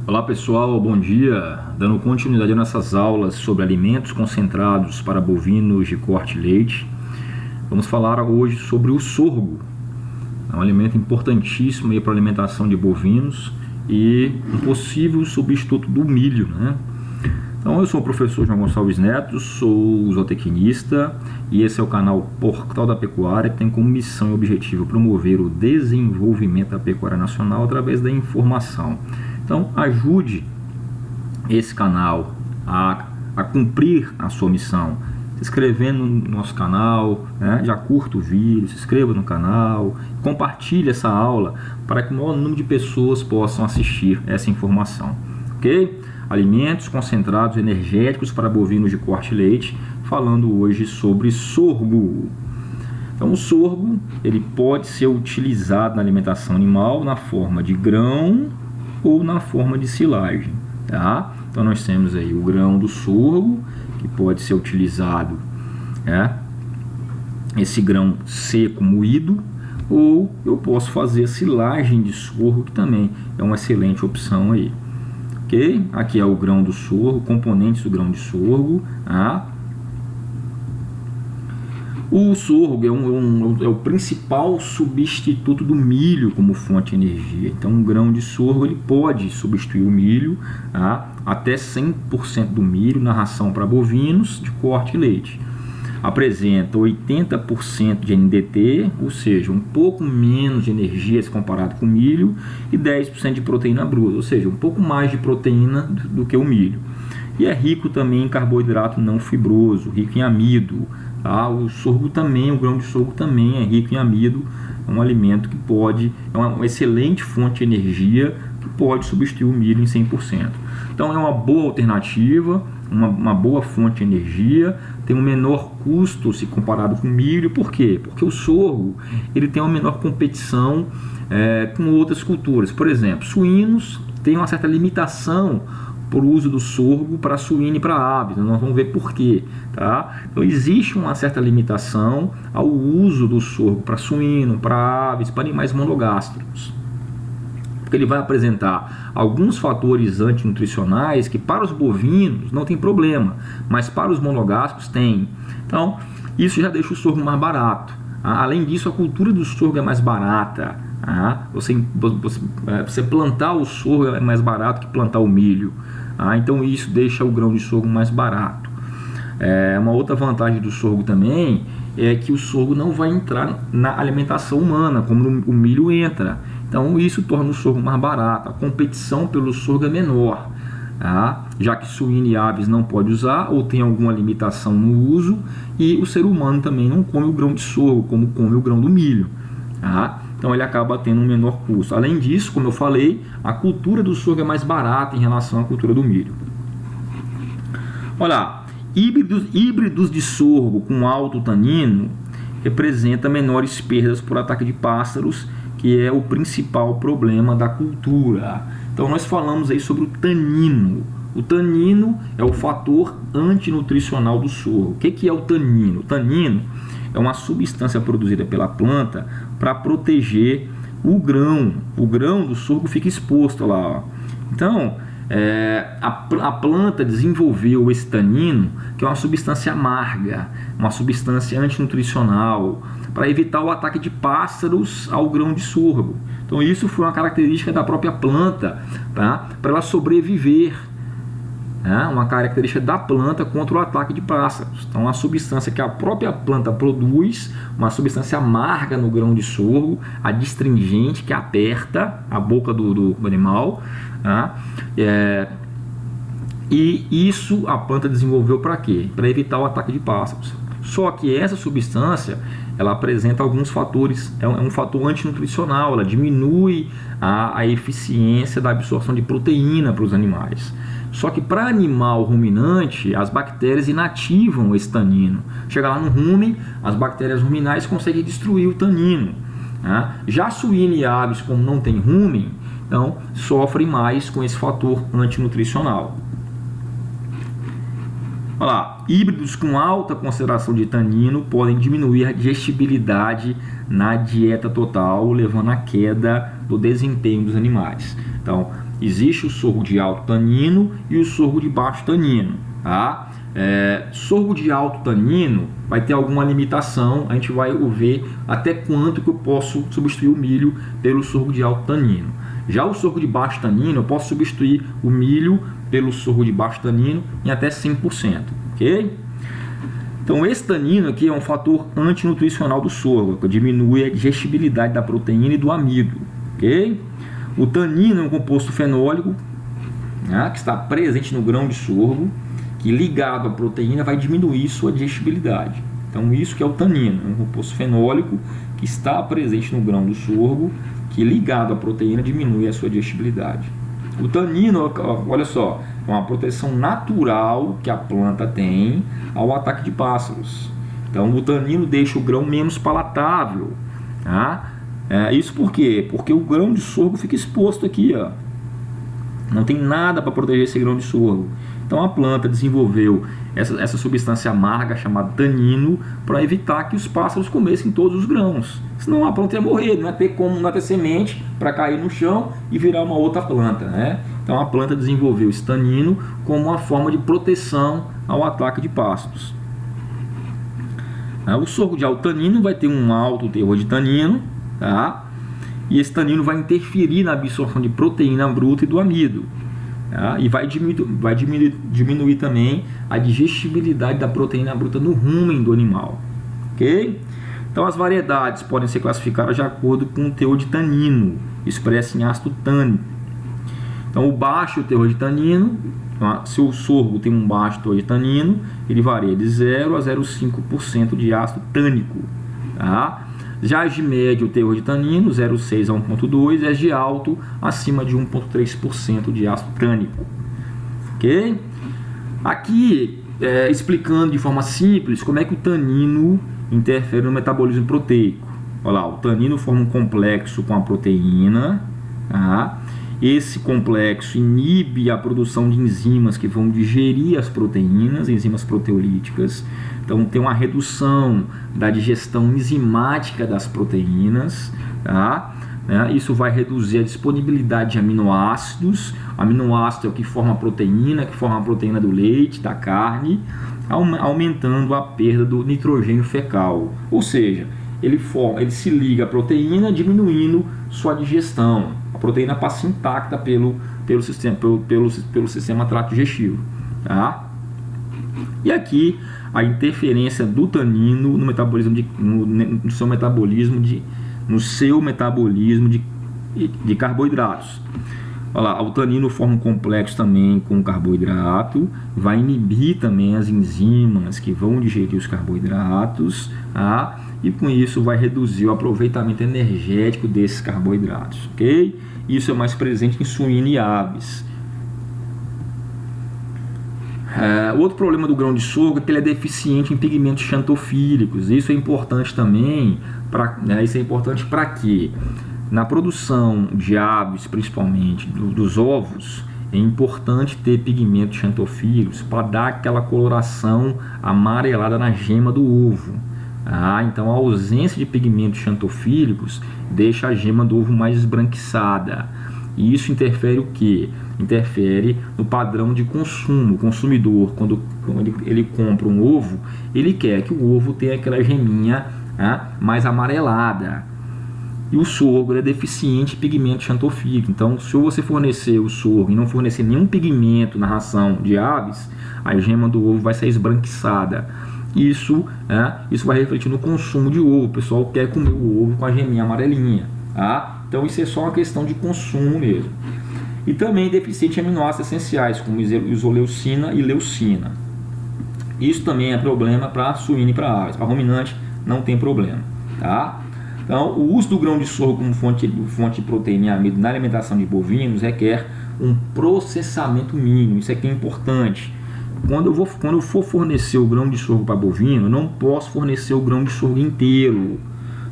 Olá pessoal, bom dia. Dando continuidade nessas aulas sobre alimentos concentrados para bovinos de corte e leite, vamos falar hoje sobre o sorgo. É um alimento importantíssimo para a alimentação de bovinos e um possível substituto do milho, né? Então eu sou o professor João Gonçalves Neto, sou zootecnista e esse é o canal Portal da Pecuária, que tem como missão e objetivo promover o desenvolvimento da pecuária nacional através da informação. Então ajude esse canal a cumprir a sua missão, se inscrevendo no nosso canal, né? Já curta o vídeo, se inscreva no canal, compartilhe essa aula para que o maior número de pessoas possam assistir essa informação, ok? Alimentos concentrados energéticos para bovinos de corte e leite, falando hoje sobre sorgo. Então o sorgo ele pode ser utilizado na alimentação animal na forma de grão ou na forma de silagem, tá? Então nós temos aí o grão do sorgo, que pode ser utilizado, esse grão seco moído, ou eu posso fazer a silagem de sorgo, que também é uma excelente opção aí. Ok? Aqui é o grão do sorgo, componentes do grão de sorgo. O sorgo é o principal substituto do milho como fonte de energia. Então, um grão de sorgo ele pode substituir o milho, até 100% do milho na ração para bovinos de corte e leite. Apresenta 80% de NDT, ou seja, um pouco menos de energia se comparado com o milho, e 10% de proteína bruta, ou seja, um pouco mais de proteína do que o milho. E é rico também em carboidrato não fibroso, rico em amido. O sorgo também, o grão de sorgo também é rico em amido, é um alimento que é uma excelente fonte de energia que pode substituir o milho em 100%. Então é uma boa alternativa, uma boa fonte de energia, tem um menor custo se comparado com o milho. Por quê? Porque o sorgo ele tem uma menor competição com outras culturas. Por exemplo, suínos têm uma certa limitação por uso do sorgo para suíno e para aves. Nós vamos ver por quê, tá? Então existe uma certa limitação ao uso do sorgo para suíno, para aves, para animais monogástricos, porque ele vai apresentar alguns fatores antinutricionais que para os bovinos não tem problema, mas para os monogástricos tem. Então isso já deixa o sorgo mais barato. Além disso, a cultura do sorgo é mais barata. Você plantar o sorgo é mais barato que plantar o milho. Então isso deixa o grão de sorgo mais barato. Uma outra vantagem do sorgo também é que o sorgo não vai entrar na alimentação humana, como o milho entra. Então isso torna o sorgo mais barato. A competição pelo sorgo é menor, já que suíno e aves não pode usar ou tem alguma limitação no uso, e o ser humano também não come o grão de sorgo como come o grão do milho. Então ele acaba tendo um menor custo. Além disso, como eu falei, a cultura do sorgo é mais barata em relação à cultura do milho. Olha, híbridos de sorgo com alto tanino representam menores perdas por ataque de pássaros, que é o principal problema da cultura. Então nós falamos aí sobre o tanino. O tanino é o fator antinutricional do sorgo. O que é o tanino? O tanino é uma substância produzida pela planta para proteger o grão. O grão do sorgo fica exposto lá. Então, a planta desenvolveu esse tanino, que é uma substância amarga, uma substância antinutricional, para evitar o ataque de pássaros ao grão de sorgo. Então, isso foi uma característica da própria planta, para ela sobreviver. Uma característica da planta contra o ataque de pássaros. Então, uma substância que a própria planta produz, uma substância amarga no grão de sorgo, adstringente, que aperta a boca do animal. E isso a planta desenvolveu para quê? Para evitar o ataque de pássaros. Só que essa substância ela apresenta alguns fatores, é um fator antinutricional, ela diminui a eficiência da absorção de proteína para os animais. Só que para animal ruminante, as bactérias inativam esse tanino. Chega lá no rumen, as bactérias ruminais conseguem destruir o tanino. Já suíno e aves, como não tem rumen, então sofrem mais com esse fator antinutricional. Olha lá, híbridos com alta concentração de tanino podem diminuir a digestibilidade na dieta total, levando à queda do desempenho dos animais. Então, existe o sorgo de alto tanino e o sorgo de baixo tanino, tá? Sorgo de alto tanino vai ter alguma limitação, a gente vai ver até quanto que eu posso substituir o milho pelo sorgo de alto tanino. Já o sorgo de baixo tanino, eu posso substituir o milho pelo sorgo de baixo tanino em até 100%, ok? Então esse tanino aqui é um fator antinutricional do sorgo, que diminui a digestibilidade da proteína e do amido, ok? O tanino é um composto fenólico, né, que está presente no grão de sorgo, que ligado à proteína vai diminuir sua digestibilidade. Então isso que é o tanino, é um composto fenólico que está presente no grão do sorgo, que ligado à proteína diminui a sua digestibilidade. O tanino, olha só, é uma proteção natural que a planta tem ao ataque de pássaros. Então o tanino deixa o grão menos palatável, tá? Isso por quê? Porque o grão de sorgo fica exposto aqui, ó. Não tem nada para proteger esse grão de sorgo. Então a planta desenvolveu essa substância amarga chamada tanino para evitar que os pássaros comessem todos os grãos. Senão a planta ia morrer, não ia ter semente para cair no chão e virar uma outra planta, né? Então a planta desenvolveu esse tanino como uma forma de proteção ao ataque de pássaros. O sorgo de alto tanino vai ter um alto teor de tanino, tá? E esse tanino vai interferir na absorção de proteína bruta e do amido. Tá? E vai diminuir também a digestibilidade da proteína bruta no rumen do animal. Ok? Então as variedades podem ser classificadas de acordo com o teor de tanino expresso em ácido tânico. Então o baixo teor de tanino, se o sorgo tem um baixo teor de tanino, ele varia de 0 a 0,5% de ácido tânico. Tá? Já as de médio teor de tanino, 0,6 a 1,2, e as de alto, acima de 1,3% de ácido tânico. Ok? Aqui, explicando de forma simples como é que o tanino interfere no metabolismo proteico. Olha lá, o tanino forma um complexo com a proteína. Tá? Esse complexo inibe a produção de enzimas que vão digerir as proteínas, enzimas proteolíticas. Então tem uma redução da digestão enzimática das proteínas, tá? Isso vai reduzir a disponibilidade de aminoácidos. O aminoácido é o que forma a proteína do leite, da carne, aumentando a perda do nitrogênio fecal. Ou seja, ele se liga à proteína, diminuindo sua digestão. A proteína passa intacta pelo sistema trato digestivo. Tá? E aqui a interferência do tanino no seu metabolismo de carboidratos. Olha lá, o tanino forma um complexo também com o carboidrato, vai inibir também as enzimas que vão digerir os carboidratos, tá? E com isso vai reduzir o aproveitamento energético desses carboidratos, ok? Isso é mais presente em suíno e aves. O outro problema do grão de sorgo é que ele é deficiente em pigmentos xantofílicos. Isso é importante também para quê? Na produção de aves, principalmente dos ovos, é importante ter pigmentos xantofílicos para dar aquela coloração amarelada na gema do ovo. Então a ausência de pigmentos xantofílicos deixa a gema do ovo mais esbranquiçada. E isso interfere o quê? Interfere no padrão de consumo. O consumidor, quando ele compra um ovo, ele quer que o ovo tenha aquela geminha mais amarelada. E o sorgo é deficiente em pigmento xantofílico. Então, se você fornecer o sorgo e não fornecer nenhum pigmento na ração de aves, a gema do ovo vai ser esbranquiçada. Isso vai refletir no consumo de ovo. O pessoal quer comer o ovo com a geminha amarelinha. Tá? Então, isso é só uma questão de consumo mesmo. E também deficiente em aminoácidos essenciais, como isoleucina e leucina. Isso também é problema para suíno e para aves. Para ruminante, não tem problema. Tá? Então, o uso do grão de sorgo como fonte de proteína e amido na alimentação de bovinos requer um processamento mínimo. Isso aqui é importante. Quando eu for fornecer o grão de sorgo para bovino, eu não posso fornecer o grão de sorgo inteiro,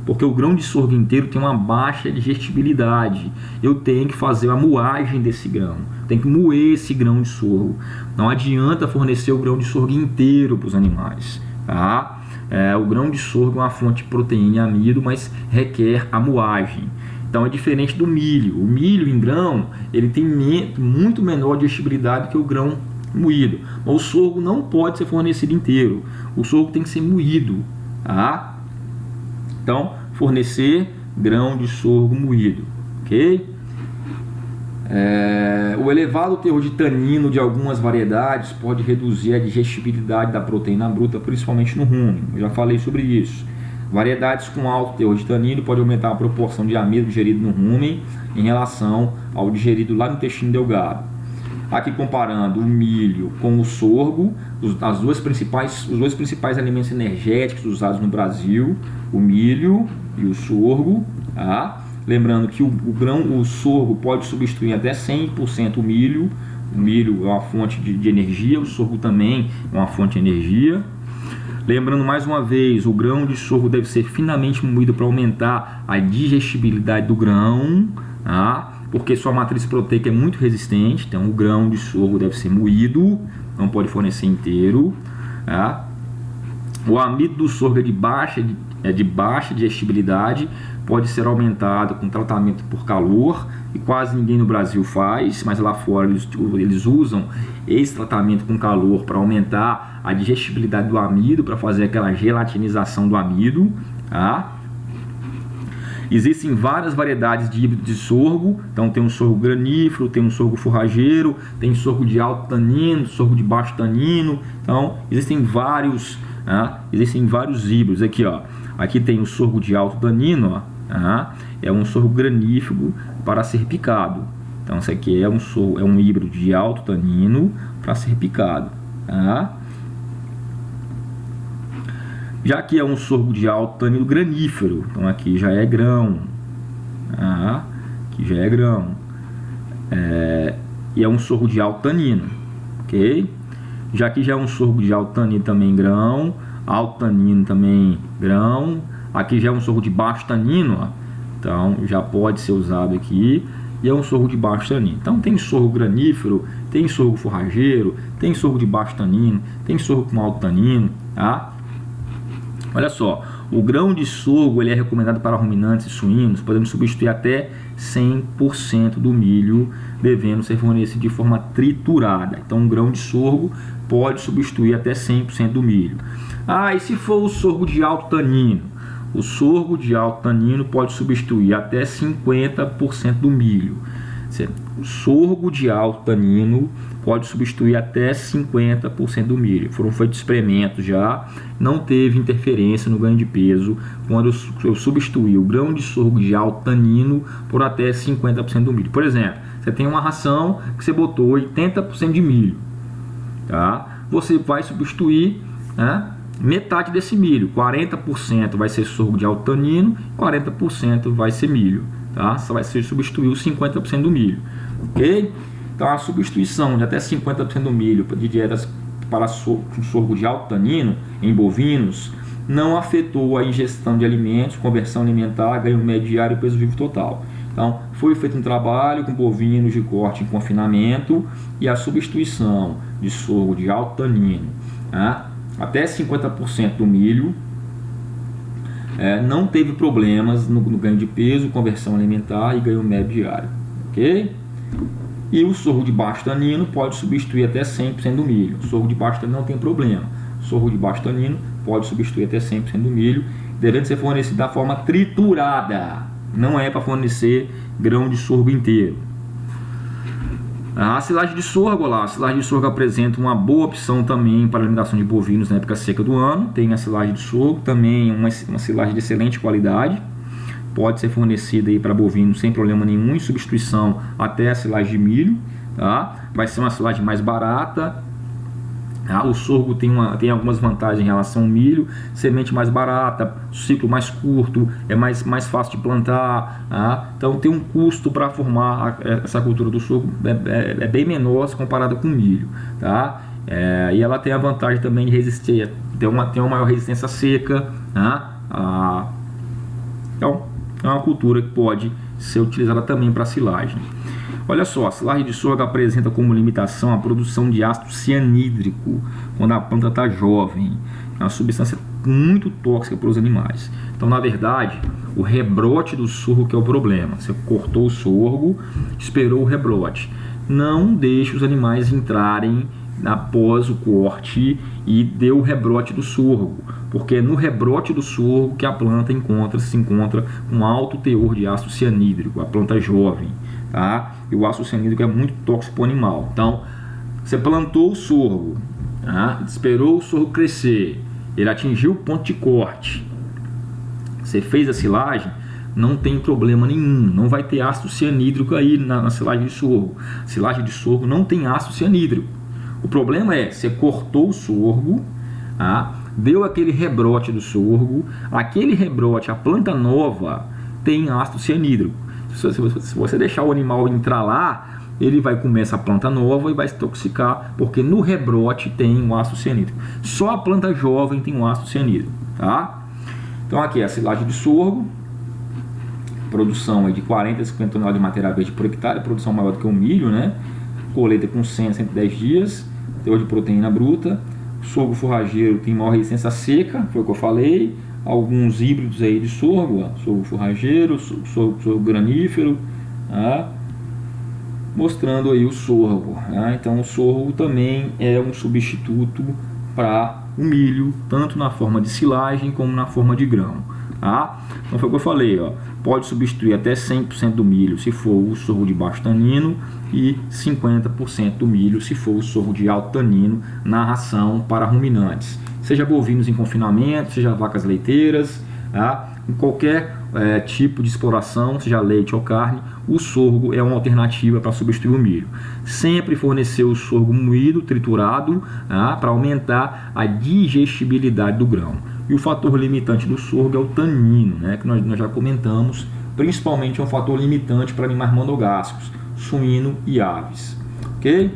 porque o grão de sorgo inteiro tem uma baixa digestibilidade. Eu tenho que fazer a moagem desse grão, tenho que moer esse grão de sorgo. Não adianta fornecer o grão de sorgo inteiro para os animais. Tá? O grão de sorgo é uma fonte de proteína e amido, mas requer a moagem. Então é diferente do milho. O milho em grão, ele tem muito menor digestibilidade que o grão moído. Mas o sorgo não pode ser fornecido inteiro. O sorgo tem que ser moído, tá? Então, fornecer grão de sorgo moído, ok? O elevado teor de tanino de algumas variedades pode reduzir a digestibilidade da proteína bruta, principalmente no rumen. Eu já falei sobre isso. Variedades com alto teor de tanino podem aumentar a proporção de amido digerido no rumen em relação ao digerido lá no intestino delgado. Aqui comparando o milho com o sorgo, os dois principais alimentos energéticos usados no Brasil, o milho e o sorgo, tá? Lembrando que o sorgo pode substituir até 100% o milho. O milho é uma fonte de energia, o sorgo também é uma fonte de energia. Lembrando mais uma vez, o grão de sorgo deve ser finamente moído para aumentar a digestibilidade do grão, tá? Porque sua matriz proteica é muito resistente, então o grão de sorgo deve ser moído, não pode fornecer inteiro, tá? O amido do sorgo é de baixa digestibilidade, pode ser aumentado com tratamento por calor, e quase ninguém no Brasil faz, mas lá fora eles usam esse tratamento com calor para aumentar a digestibilidade do amido, para fazer aquela gelatinização do amido, tá? Existem várias variedades de híbrido de sorgo, então tem um sorgo granífero, tem um sorgo forrageiro, tem sorgo de alto tanino, sorgo de baixo tanino, então existem vários híbridos aqui, ó. Aqui tem o sorgo de alto tanino, ó, é um sorgo granífero para ser picado. Então isso aqui é um híbrido de alto tanino para ser picado, tá? Já que é um sorgo de alto tanino granífero, então aqui já é grão, aqui já é grão, e é um sorgo de alto tanino, ok? Já que já é um sorgo de alto tanino também grão, alto tanino também grão, aqui já é um sorgo de baixo tanino, ó, então já pode ser usado aqui, e é um sorgo de baixo tanino. Então tem sorgo granífero, tem sorgo forrageiro, tem sorgo de baixo tanino, tem sorgo com alto tanino, tá? Olha só, o grão de sorgo ele é recomendado para ruminantes e suínos, podemos substituir até 100% do milho, devendo ser fornecido de forma triturada. Então um grão de sorgo pode substituir até 100% do milho. E se for o sorgo de alto tanino? O sorgo de alto tanino pode substituir até 50% do milho. O sorgo de alto tanino pode substituir até 50% do milho. Foram feitos experimentos já, não teve interferência no ganho de peso quando eu substituí o grão de sorgo de alto tanino por até 50% do milho. Por exemplo, você tem uma ração que você botou 80% de milho, tá? Você vai substituir, né, metade desse milho, 40% vai ser sorgo de alto tanino, 40% vai ser milho, tá? Só vai ser substituir os 50% do milho, ok? Então a substituição de até 50% do milho de dietas para sorgo de alto tanino em bovinos não afetou a ingestão de alimentos, conversão alimentar, ganho médio diário e peso vivo total. Então foi feito um trabalho com bovinos de corte em confinamento e a substituição de sorgo de alto tanino, tá? Até 50% do milho, não teve problemas no ganho de peso, conversão alimentar e ganho médio diário, ok? E o sorgo de baixo tanino pode substituir até 100% do milho. O sorgo de baixo tanino não tem problema. O sorgo de baixo tanino pode substituir até 100% do milho, devendo ser fornecido da forma triturada. Não é para fornecer grão de sorgo inteiro. A silagem de sorgo, a silagem de sorgo apresenta uma boa opção também para a alimentação de bovinos na época seca do ano. Tem a silagem de sorgo, também uma silagem de excelente qualidade. Pode ser fornecida aí para bovinos sem problema nenhum, em substituição até a silagem de milho, tá? Vai ser uma silagem mais barata. O sorgo tem algumas vantagens em relação ao milho: semente mais barata, ciclo mais curto, é mais fácil de plantar, tá? Então tem um custo para formar essa cultura do sorgo é bem menor se comparada com o milho, tá? E ela tem a vantagem também de resistir, tem uma maior resistência seca, tá? Então é uma cultura que pode ser utilizada também para silagem. Olha só, a silagem de sorgo apresenta como limitação a produção de ácido cianídrico quando a planta está jovem. É uma substância muito tóxica para os animais. Então, na verdade, o rebrote do sorgo que é o problema. Você cortou o sorgo, esperou o rebrote. Não deixe os animais entrarem após o corte e deu o rebrote do sorgo, porque é no rebrote do sorgo que a planta se encontra com alto teor de ácido cianídrico, a planta jovem, tá? E o ácido cianídrico é muito tóxico para o animal. Então, você plantou o sorgo, tá? Esperou o sorgo crescer, ele atingiu o ponto de corte, você fez a silagem, não tem problema nenhum, não vai ter ácido cianídrico aí na silagem de sorgo. Silagem de sorgo não tem ácido cianídrico. O problema é, você cortou o sorgo, tá? Deu aquele rebrote do sorgo, aquele rebrote, a planta nova tem ácido cianídrico. Se você deixar o animal entrar lá, ele vai comer essa planta nova e vai se toxicar, porque no rebrote tem um ácido cianídrico. Só a planta jovem tem um ácido cianídrico, tá? Então aqui é a silagem de sorgo, produção é de 40 a 50 toneladas de matéria verde por hectare, produção maior do que o milho, né? Colheita com 100 a 110 dias, teor de proteína bruta. Sorgo forrageiro tem maior resistência seca, foi o que eu falei. Alguns híbridos aí de sorgo, ó, sorgo forrageiro, sorgo granífero, tá? Mostrando aí o sorgo, tá? Então o sorgo também é um substituto para o milho, tanto na forma de silagem como na forma de grão, tá? Então foi o que eu falei, ó, pode substituir até 100% do milho se for o sorgo de baixo tanino e 50% do milho se for o sorgo de alto tanino na ração para ruminantes, seja bovinos em confinamento, seja vacas leiteiras, tá? Em qualquer tipo de exploração, seja leite ou carne, o sorgo é uma alternativa para substituir o milho. Sempre fornecer o sorgo moído, triturado, tá? Para aumentar a digestibilidade do grão. E o fator limitante do sorgo é o tanino, né? Que nós já comentamos, principalmente é um fator limitante para animais monogástricos, suíno e aves. Ok?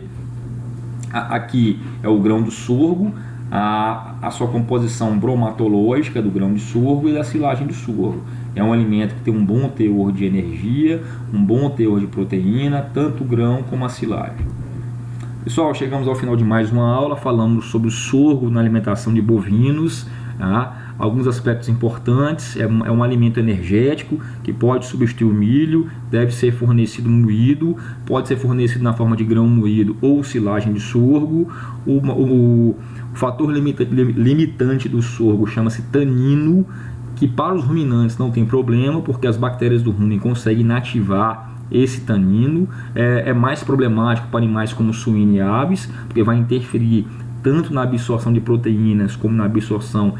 Aqui é o grão do sorgo, a sua composição bromatológica do grão de sorgo e da silagem de sorgo. É um alimento que tem um bom teor de energia, um bom teor de proteína, tanto o grão como a silagem. Pessoal, chegamos ao final de mais uma aula, falando sobre o sorgo na alimentação de bovinos, tá? Alguns aspectos importantes, é um alimento energético que pode substituir o milho, deve ser fornecido moído, pode ser fornecido na forma de grão moído ou silagem de sorgo. O fator limitante do sorgo chama-se tanino, que para os ruminantes não tem problema, porque as bactérias do rumen conseguem inativar esse tanino. É mais problemático para animais como suíno e aves, porque vai interferir tanto na absorção de proteínas como na absorção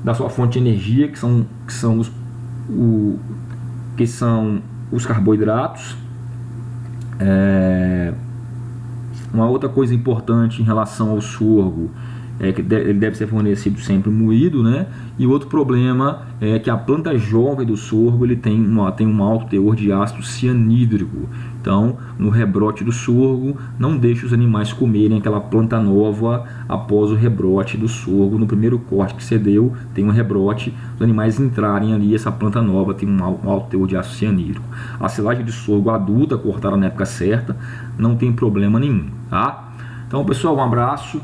da sua fonte de energia, que são os carboidratos. Uma outra coisa importante em relação ao sorgo é que ele deve ser fornecido sempre moído, né? E outro problema é que a planta jovem do sorgo ele tem um alto teor de ácido cianídrico. Então, no rebrote do sorgo, não deixe os animais comerem aquela planta nova após o rebrote do sorgo. No primeiro corte que você deu, tem um rebrote, os animais entrarem ali, essa planta nova tem um alto teor de ácido cianídrico. A silagem de sorgo adulta, cortada na época certa, não tem problema nenhum, tá? Então, pessoal, um abraço.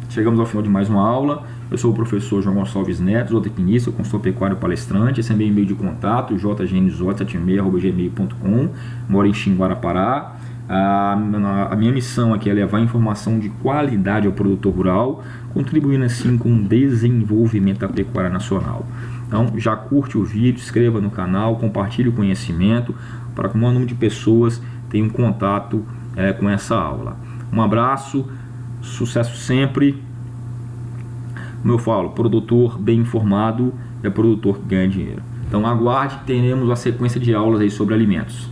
Chegamos ao final de mais uma aula. Eu sou o professor João Gonçalves Neto, zootecnista, consultor pecuário palestrante. Esse é meu e-mail de contato, jgnzot76@gmail.com. Moro em Xinguara, Pará. A minha missão aqui é levar informação de qualidade ao produtor rural, contribuindo assim com o desenvolvimento da pecuária nacional. Então, já curte o vídeo, inscreva no canal, compartilhe o conhecimento para que o maior número de pessoas tenham contato com essa aula. Um abraço. Sucesso sempre. Como eu falo, produtor bem informado é produtor que ganha dinheiro. Então aguarde, teremos uma sequência de aulas aí sobre alimentos.